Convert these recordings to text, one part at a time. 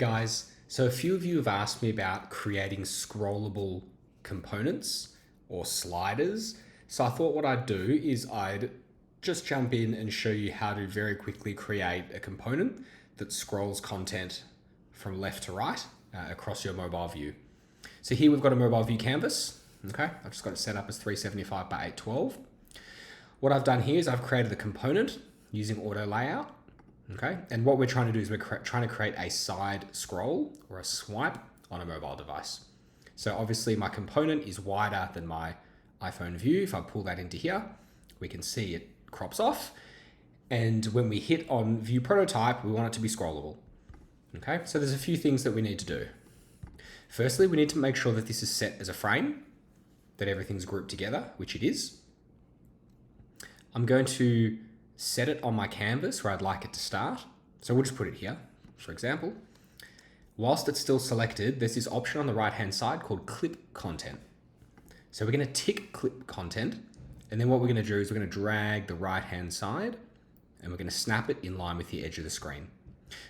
Guys, so a few of you have asked me about creating scrollable components or sliders. So I thought what I'd do is I'd just jump in and show you how to very quickly create a component that scrolls content from left to right across your mobile view. So here we've got a mobile view canvas. Okay, I've just got it set up as 375 by 812. What I've done here is I've created a component using auto layout. Okay, and what we're trying to do is we're trying to create a side scroll or a swipe on a mobile device. So obviously my component is wider than my iPhone view. If I pull that into here, we can see it crops off. And when we hit on view prototype, we want it to be scrollable. Okay, so there's a few things that we need to do. Firstly, we need to make sure that this is set as a frame, that everything's grouped together, which it is. I'm going to set it on my canvas where I'd like it to start. So we'll just put it here, for example. Whilst it's still selected, there's this option on the right-hand side called clip content. So we're going to tick clip content. And then what we're going to do is we're going to drag the right-hand side and we're going to snap it in line with the edge of the screen.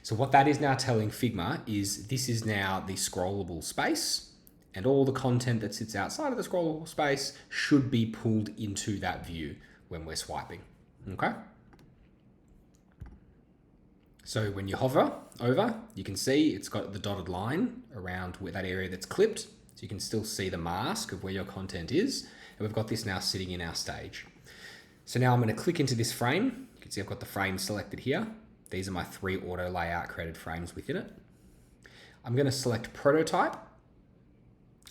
So what that is now telling Figma is this is now the scrollable space, and all the content that sits outside of the scrollable space should be pulled into that view when we're swiping. Okay? So when you hover over, you can see it's got the dotted line around that area that's clipped. So you can still see the mask of where your content is. And we've got this now sitting in our stage. So now I'm going to click into this frame. You can see I've got the frame selected here. These are my 3 auto layout created frames within it. I'm going to select prototype.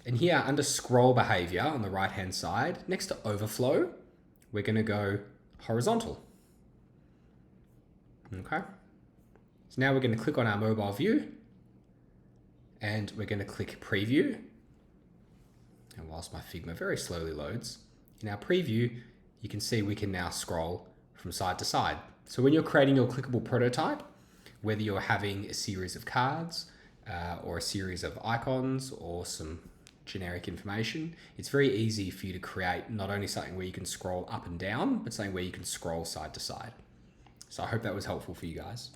And here under scroll behavior on the right hand side, next to overflow, we're going to go horizontal. Okay. So now we're going to click on our mobile view and we're going to click preview. And whilst my Figma very slowly loads, in our preview, you can see we can now scroll from side to side. So when you're creating your clickable prototype, whether you're having a series of cards or a series of icons or some generic information, it's very easy for you to create not only something where you can scroll up and down, but something where you can scroll side to side. So I hope that was helpful for you guys.